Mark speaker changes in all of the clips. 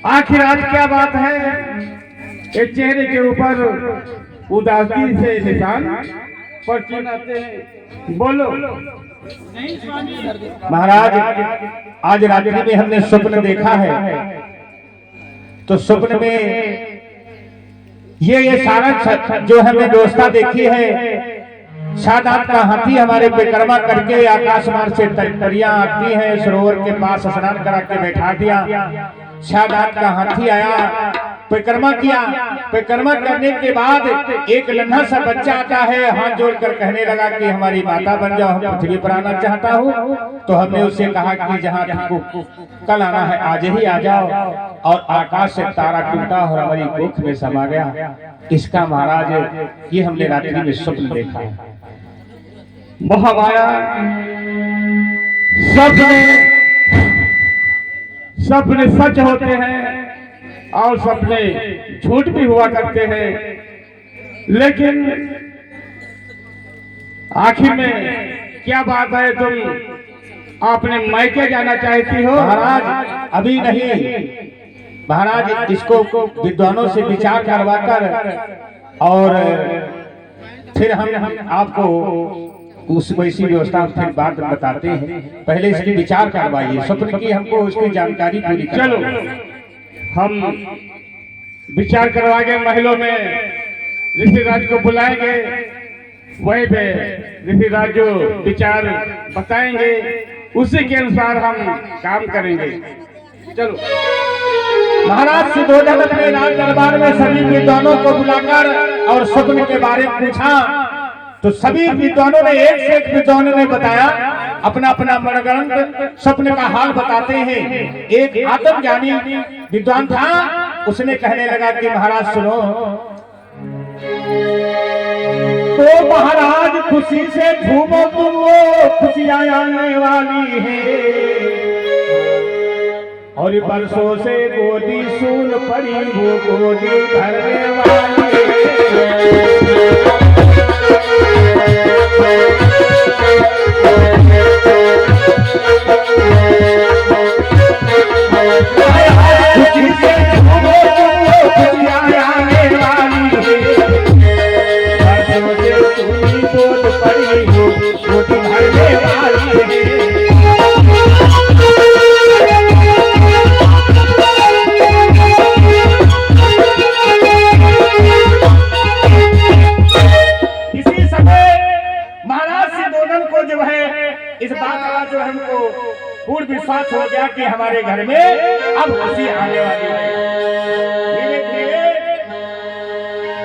Speaker 1: आखिर आज क्या बात है? ये चेहरे के ऊपर उदासी से निशान पर चिन्हते हैं। बोलो।
Speaker 2: महाराज, आज रात्रि में हमने स्वप्न देखा है, तो स्वप्न में ये सारा जो हमने व्यवस्था देखी है, सादात का हाथी हमारे परिक्रमा करके आकाश मार्ग से परियां आती हैं, सरोवर के पास स्नान करा के बैठा दिया। सादात का हाथी आया, परिक्रमा किया। परिक्रमा करने के बाद एक नन्हा सा बच्चा आता है, हाथ जोड़कर कहने लगा कि हमारी माता बन जाओ, हम पृथ्वी पर आना चाहता हूँ। तो हमने उससे कहा कि जहाँ तुमको कल आना है आज ही आ जाओ। और आकाश से तारा टूटा और हमारी कोख में समा गया। इसका महाराज ये हमने रात्रि में स्वप्न देखा है।
Speaker 1: महामाया सपने सच होते हैं और सपने झूठ भी हुआ करते हैं, लेकिन आखिर में क्या बात है? तुम अपने मायके जाना चाहती हो?
Speaker 2: महाराज अभी नहीं, महाराज इसको विद्वानों से विचार करवाकर और फिर हम आपको उस वैसी व्यवस्था फिर बात बताते हैं। पहले इसकी विचार करवाइए, स्वप्न की हमको उसकी जानकारी पूरी।
Speaker 1: चलो हम विचार करवाएंगे, महलों में ऋषिराज को बुलाएंगे, वहीं पे ऋषिराज जो विचार बताएंगे उसी के अनुसार हम काम करेंगे। चलो।
Speaker 2: महाराज सुधोधन अपने राज दरबार में सभी विद्वानों को बुलाकर और स्वप्न के बारे में पूछा, तो सभी विद्वानों ने एक से एक विद्वानों ने बताया, अपना अपना मनगढ़ंत स्वप्न का हाल बताते हैं। एक आत्मज्ञानी विद्वान था, उसने कहने लगा कि महाराज सुनो, तो महाराज खुशी से झूमो तुम, वो खुशियां आने वाली है। और बरसों से गोदी सून पड़ी, वो गोदी भरने वाली है। इस बात का जो हमको पूर्ण विश्वास हो गया कि हमारे घर में अब खुशी आने वाली है।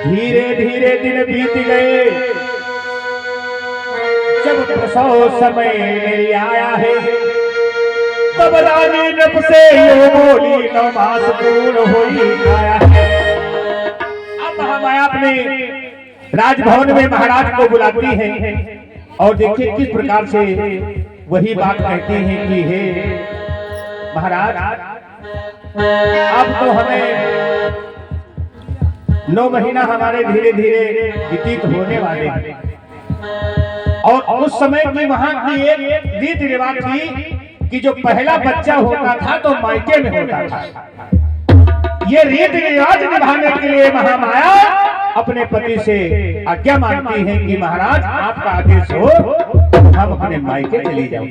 Speaker 2: धीरे धीरे दिन बीत गए। जब प्रसव समय मेरी आया है, तब रानी नभ से यो बोली, 9 मास पूर्ण हो आया है। अब महामाया अपने राजभवन में महाराज को बुलाती है और देखिए किस प्रकार से वही बात कहती हैं कि हे महाराज, अब तो हमें 9 महीना हमारे धीरे धीरे व्यतीत होने वाले हैं। और उस समय की वहां की एक रीति रिवाज थी कि जो पहला बच्चा होता था तो मायके में होता था। ये रीति रिवाज निभाने के लिए महामाया अपने पति से आज्ञा मांगती हैं कि महाराज आपका आदेश हो, हम अपने मायके चली जाओ।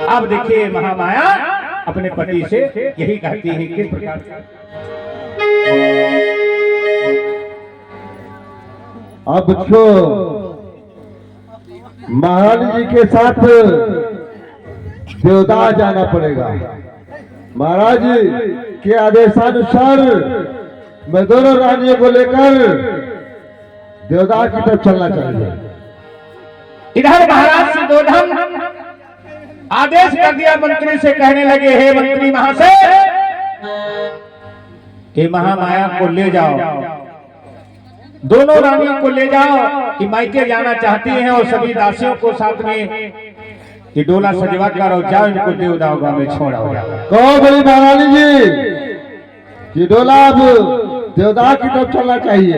Speaker 2: अब देखिए महामाया अपने पति से यही कहती है किस प्रकार से।
Speaker 3: अब तो महारानी जी के साथ देवदाह जाना पड़ेगा। महाराज के आदेशानुसार मैं दोनों रानियों को लेकर देवदाह की तरफ चलना चाहिए।
Speaker 2: इधर महाराज सुधोधन आदेश कर दिया, मंत्री से कहने लगे, हे मंत्री महाशय, हे महामाया को ले जाओ, दोनों रानियों को ले जाओ कि मायके जाना चाहती हैं, और सभी दासियों को साथ में ये डोला सजवा कर और जाओ इनको देवदाह गांव में छोड़ा हो जाओ।
Speaker 3: कहो बड़ी महारानी जी, ये डोला अब देवदाह की तरफ चलना चाहिए।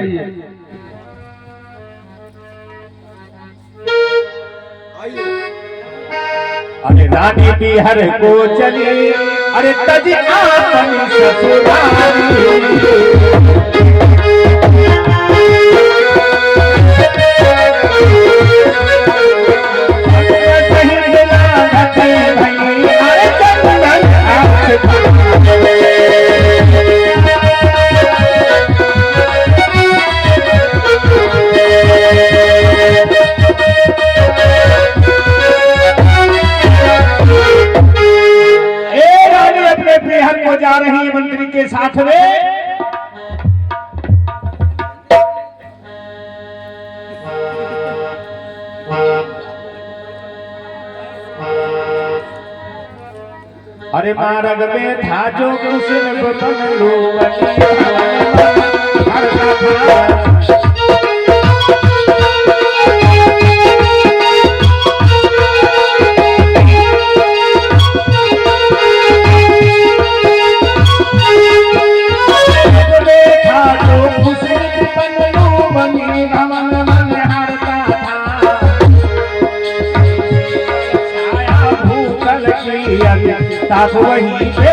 Speaker 2: अरे रानी बिहर को चली अरे तज आपन ससुरारी जा रही है मंत्री के साथ में। अरे मार्ग में था जो कृष्ण बदन साथ वहीं पे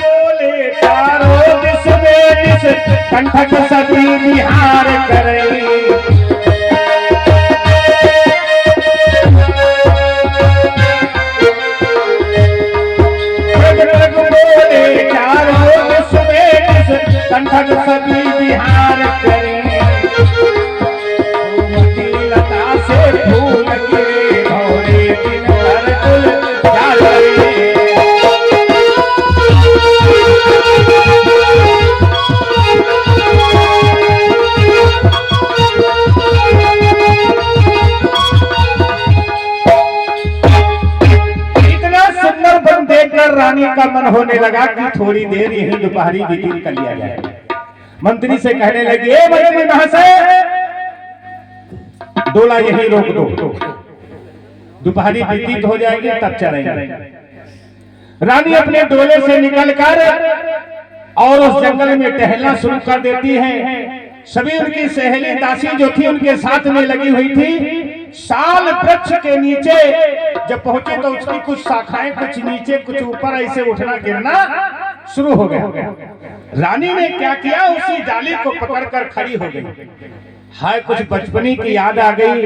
Speaker 2: बोले चारों दिस में कंठक सभी निहार करे कंठक सभी विहार करें लता से फूल गिरे भौरे दिन भर कुल डाले इतना सुंदर बन देखकर रानी का मन होने लगा कि थोड़ी देर यही दोपहरी बिजली कर लिया जाए। मंत्री से कहने लगे मंत्री महाशय डोला यही रोक दो, दोपहरी व्यतीत हो जाएगी तब चलेंगे। रानी अपने डोले से निकलकर और उस जंगल में टहलना शुरू कर देती है। सभी उनकी सहेली दासी जो थी उनके साथ में लगी हुई थी। साल वृक्ष के नीचे जब पहुंचे तो उसकी कुछ शाखाएं कुछ नीचे कुछ ऊपर ऐसे उठना गिरना शुरू हो गया। रानी ने क्या किया, उसी डाली को पकड़कर खड़ी हो गई। हाय कुछ बचपनी की याद आ गई।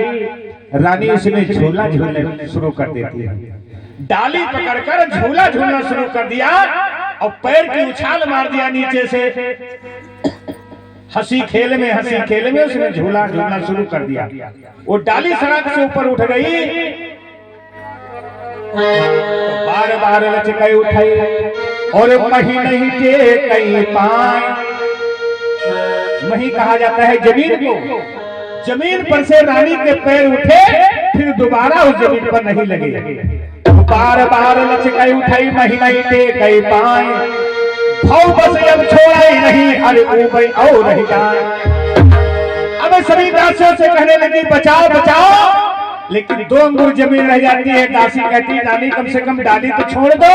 Speaker 2: रानी उसमें झूला झूलना शुरू कर देती है। डाली पकड़कर झूला झूलना शुरू कर दिया और पैर की उछाल मार दिया नीचे से। हंसी खेल में उसने झूला झूलना शुरू कर दिया। वो डाली सड़क से ऊपर उठ गई तो बार बार लचकाई उठाई और मही नहीं के कहीं पाए। मही कहा जाता है जमीन को। जमीन पर से रानी के पैर उठे फिर दोबारा उस जमीन पर नहीं लगे। बार बार लचकाई उठाई मही नहीं के कहीं पाए। भाव बस अब छोड़ा ही नहीं, अरे ओ भाई और रह जाए। अब सभी दासियों से कहने लगी बचाओ बचाओ, लेकिन 2 अंगुर जमीन रह जाती है। दासी कहती रानी कम से कम डाली तो छोड़ दो।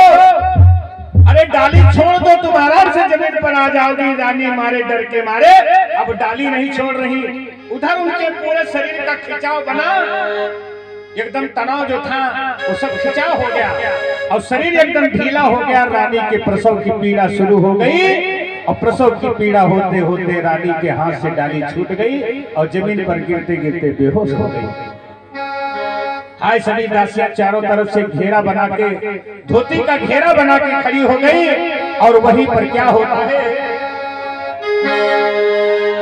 Speaker 2: अरे डाली छोड़ दो तुम आराम से जमीन पर आ जाओगी। रानी मारे डर के मारे अब डाली नहीं छोड़ रही। उधर उनके पूरे शरीर का खिंचाव बना, एकदम तनाव जो था वो सब खिंचाव हो गया और शरीर एकदम ढीला हो गया। रानी के प्रसव की पीड़ा शुरू हो गई और प्रसव की पीड़ा होते होते रानी के हाथ से डाली छूट गई और जमीन पर गिरते गिरते बेहोश हो गई। हाय सभी दासियां चारों तरफ से घेरा बना के धोती का घेरा बना के खड़ी हो गई और वहीं पर क्या होता है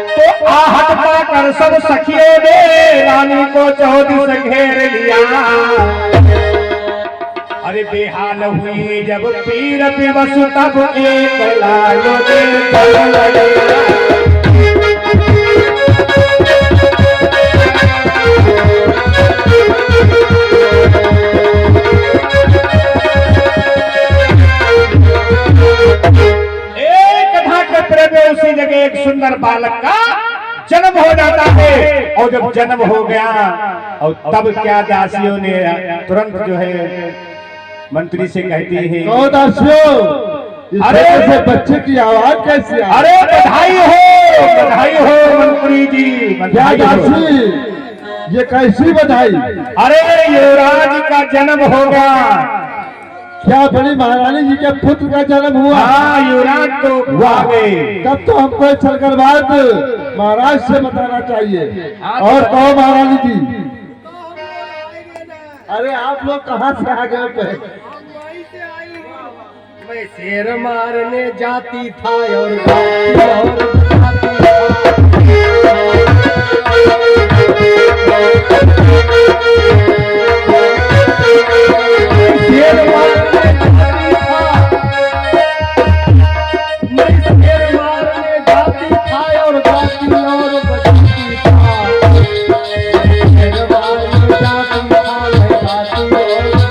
Speaker 2: तो आहट पाकर सब सखियों ने रानी को चौदिस घेर लिया। अरे बेहाल हुई जब पीर पे बसु तब एक लालो उसी जगह एक सुंदर बालक का जन्म हो जाता है। और जब जन्म हो गया और तब क्या दासियों ने तुरंत जो है मंत्री से कहती है,
Speaker 3: कहो दासियों, इस
Speaker 2: अरे!
Speaker 3: छोटे से बच्चे की आवाज कैसी आ?
Speaker 2: अरे बधाई हो मंत्री जी,
Speaker 3: क्या
Speaker 2: बधाई हो।
Speaker 3: दासी, ये कैसी बधाई?
Speaker 2: अरे युवराज का जन्म होगा।
Speaker 3: क्या बड़ी महारानी जी के पुत्र का जन्म हुआ?
Speaker 2: हाँ, युवराज तो हुआ गए।
Speaker 3: तब तो हमको चलकर बात महाराज से बताना चाहिए। और कहो महारानी जी, अरे आप लोग कहाँ से आ गए पे?
Speaker 4: मैं शेर मारने जाती था और जाती शेर मारने जाती था, मैं शेर मारने जाती था और जाती और बजाती था। शेर मारने जाती था, मैं जाती और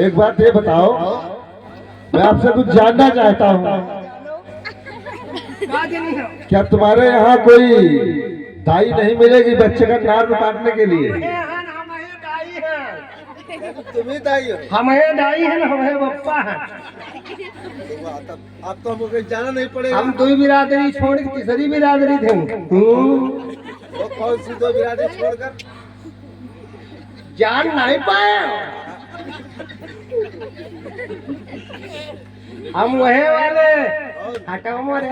Speaker 3: एक बात ये बताओ, मैं आपसे कुछ जानना चाहता हूँ। क्या तुम्हारे यहाँ कोई दाई नहीं मिलेगी बच्चे का नार काटने के लिए?
Speaker 4: तुम्हें दाई हो, हमें दाई है ना, हमें बप्पा है।
Speaker 3: अब तो हमको जाना नहीं पड़ेगा।
Speaker 4: हम दो बिरादरी छोड़ के तीसरी बिरादरी थे।
Speaker 3: वो कौन सी दो बिरादरी छोड़कर?
Speaker 4: जान नहीं पाए हम वहे वाले हटाओ मोरे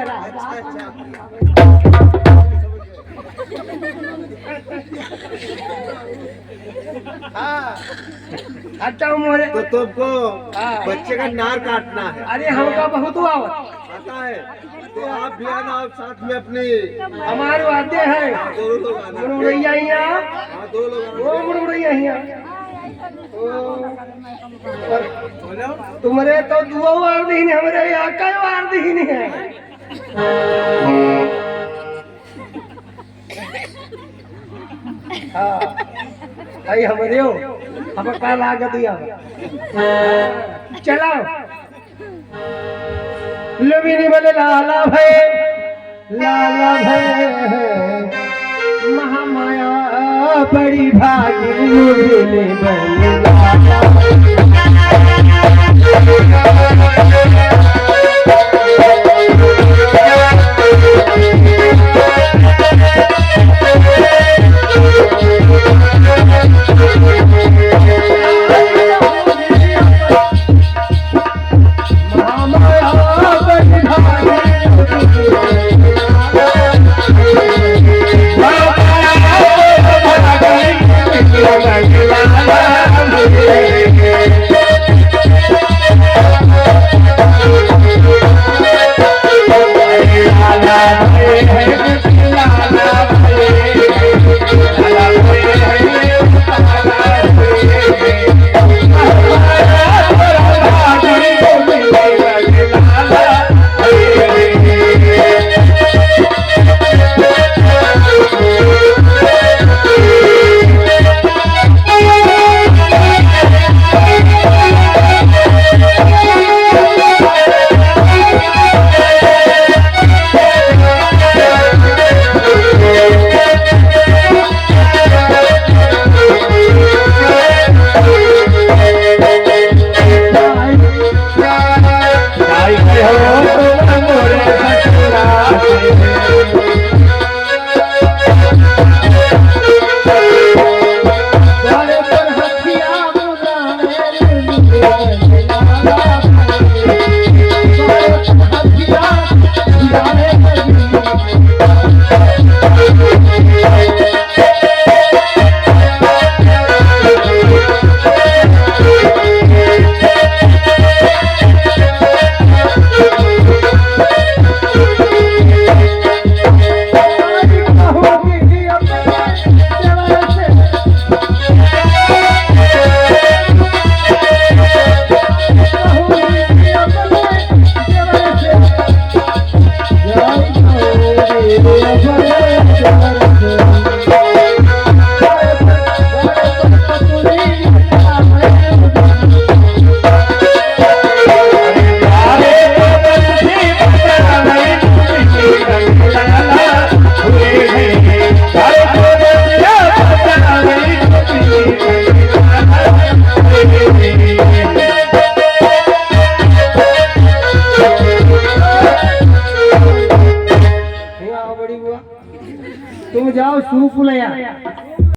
Speaker 4: हटाओ मोरे।
Speaker 3: तो तुमको
Speaker 4: हाँ।
Speaker 3: बच्चे का नार काटना है?
Speaker 4: अरे हमका बहुत आवत
Speaker 3: पता है, तो आप भी आना, आप साथ में अपनी
Speaker 4: हमारे वादे है।
Speaker 3: दोनों लोग आना।
Speaker 4: मुड़मुड़ैया यहाँ,
Speaker 3: हाँ, दो लोग
Speaker 4: वो मुड़मुड़ैया यहाँ।
Speaker 3: बोलो।
Speaker 4: तुम्हारे तो दुआ वार दीन है, हमारे यहाँ का वार दीन है। हाँ, आई हमारे हो, हम का लागत दिया। चलो, लुबिनी बोले लाला भय, महामाया बड़ी भागी लुबिनी बोले लाला।